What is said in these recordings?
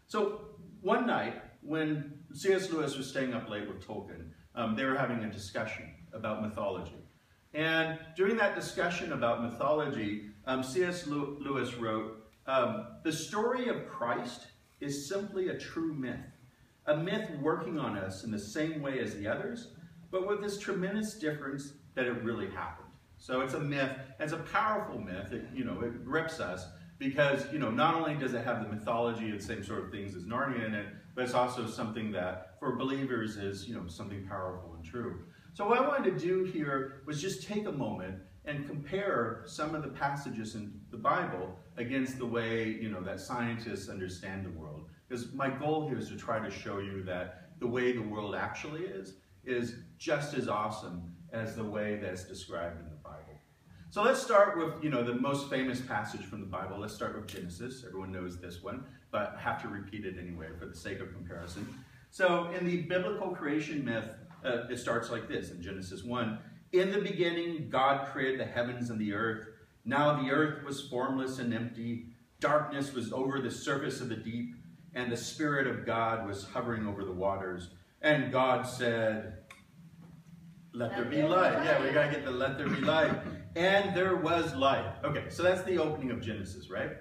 So one night, when C.S. Lewis was staying up late with Tolkien, they were having a discussion about mythology. And during that discussion about mythology, C.S. Lewis wrote, the story of Christ is simply a true myth. A myth working on us in the same way as the others, but with this tremendous difference that it really happened. So it's a myth, it's a powerful myth, it grips us because, not only does it have the mythology and the same sort of things as Narnia in it, but it's also something that for believers is, something powerful and true. So what I wanted to do here was just take a moment and compare some of the passages in the Bible against the way, that scientists understand the world. Because my goal here is to try to show you that the way the world actually is just as awesome as the way that's described in the Bible. So let's start with, the most famous passage from the Bible. Let's start with Genesis. Everyone knows this one, but I have to repeat it anyway for the sake of comparison. So in the biblical creation myth, it starts like this in Genesis 1. In the beginning, God created the heavens and the earth. Now the earth was formless and empty. Darkness was over the surface of the deep, and the Spirit of God was hovering over the waters. And God said, let there be light. Yeah, we gotta get the let there be light. And there was light. Okay, so that's the opening of Genesis, right?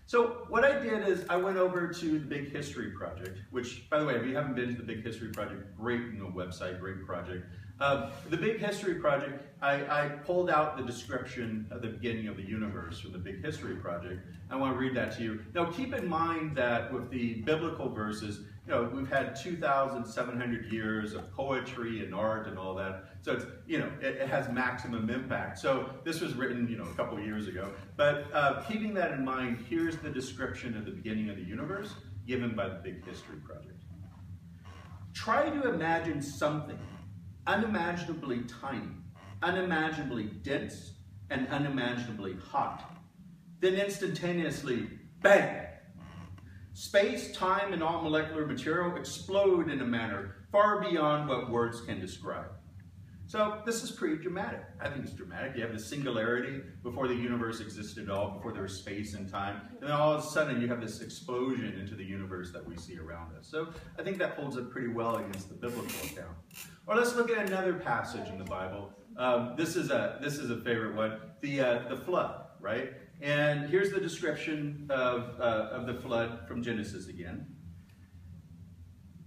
So what I did is I went over to the Big History Project, which, by the way, if you haven't been to the Big History Project, great website, great project. The Big History Project, I pulled out the description of the beginning of the universe from the Big History Project. I want to read that to you. Now keep in mind that with the biblical verses, we've had 2,700 years of poetry and art and all that. So it's, it has maximum impact. So this was written, a couple of years ago. But keeping that in mind, here's the description of the beginning of the universe given by the Big History Project. Try to imagine something unimaginably tiny, unimaginably dense, and unimaginably hot. Then instantaneously, bang! Space, time, and all molecular material explode in a manner far beyond what words can describe. So this is pretty dramatic. I think it's dramatic. You have the singularity before the universe existed at all, before there was space and time, and then all of a sudden you have this explosion into the universe that we see around us. So I think that holds up pretty well against the biblical account. Or let's look at another passage in the Bible. This is a favorite one, the flood, right? And here's the description of the flood from Genesis again.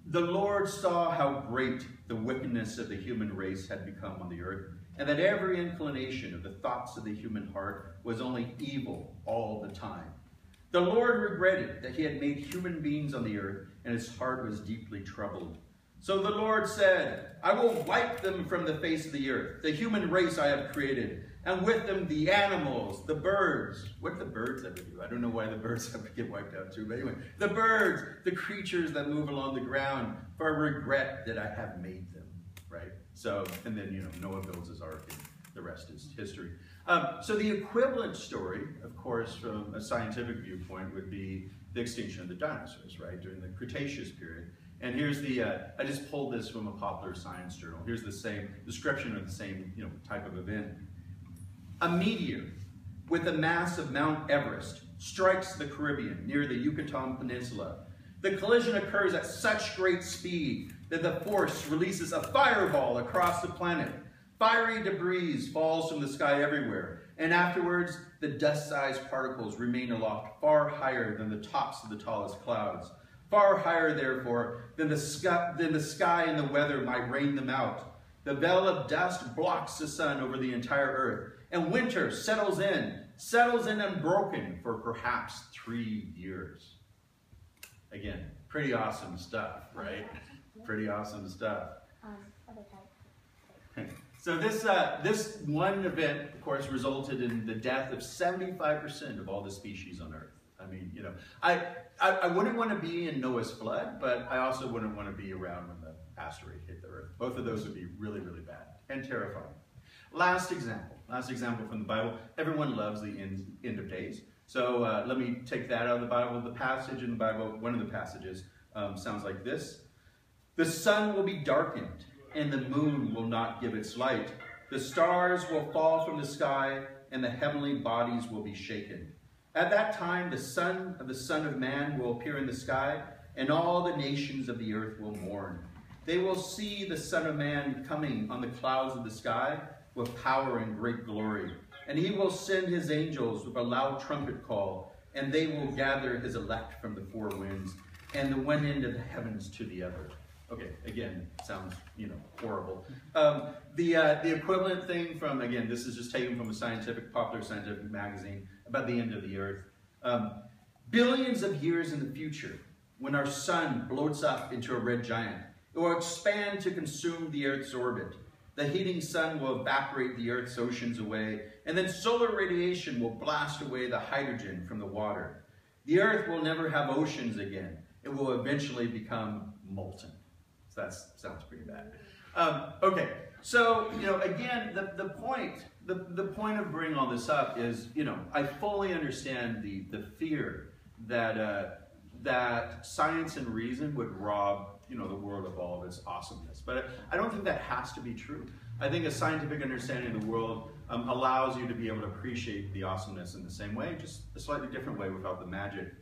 The Lord saw how great the wickedness of the human race had become on the earth, and that every inclination of the thoughts of the human heart was only evil all the time. The Lord regretted that he had made human beings on the earth, and his heart was deeply troubled. So the Lord said, I will wipe them from the face of the earth, the human race I have created, and with them the animals, the birds. What do the birds ever do? I don't know why the birds have to get wiped out too, but anyway. The birds, the creatures that move along the ground, for I regret that I have made them, right? So, and then, Noah builds his ark, and the rest is history. So the equivalent story, of course, from a scientific viewpoint, would be the extinction of the dinosaurs, right, during the Cretaceous period. And here's the, I just pulled this from a popular science journal. Here's the same description of the same, type of event. A meteor with the mass of Mount Everest strikes the Caribbean near the Yucatan Peninsula. The collision occurs at such great speed that the force releases a fireball across the planet. Fiery debris falls from the sky everywhere, and afterwards the dust-sized particles remain aloft far higher than the tops of the tallest clouds. Far higher, therefore, than the sky and the weather might rain them out. The veil of dust blocks the sun over the entire earth, and winter settles in unbroken for perhaps 3 years. Again, pretty awesome stuff, right? Pretty awesome stuff. So this one event, of course, resulted in the death of 75% of all the species on Earth. I mean, I wouldn't want to be in Noah's flood, but I also wouldn't want to be around when the asteroid hit the Earth. Both of those would be really, really bad and terrifying. Last example from the Bible. Everyone loves the end of days. So let me take that out of the Bible. The passage in the Bible, one of the passages, sounds like this. The sun will be darkened, and the moon will not give its light. The stars will fall from the sky, and the heavenly bodies will be shaken. At that time, the Son of Man will appear in the sky, and all the nations of the earth will mourn. They will see the Son of Man coming on the clouds of the sky with power and great glory. And he will send his angels with a loud trumpet call, and they will gather his elect from the four winds, and the one end of the heavens to the other. Okay, again, sounds, horrible. The equivalent thing from, again, this is just taken from a popular scientific magazine about the end of the earth. Billions of years in the future, when our sun bloats up into a red giant, it will expand to consume the earth's orbit. The heating sun will evaporate the earth's oceans away, and then solar radiation will blast away the hydrogen from the water. The earth will never have oceans again. It will eventually become molten. So that sounds pretty bad. Okay, so, again, the point of bringing all this up is, I fully understand the fear that science and reason would rob the world of all of its awesomeness. But I don't think that has to be true. I think a scientific understanding of the world allows you to be able to appreciate the awesomeness in the same way, just a slightly different way without the magic.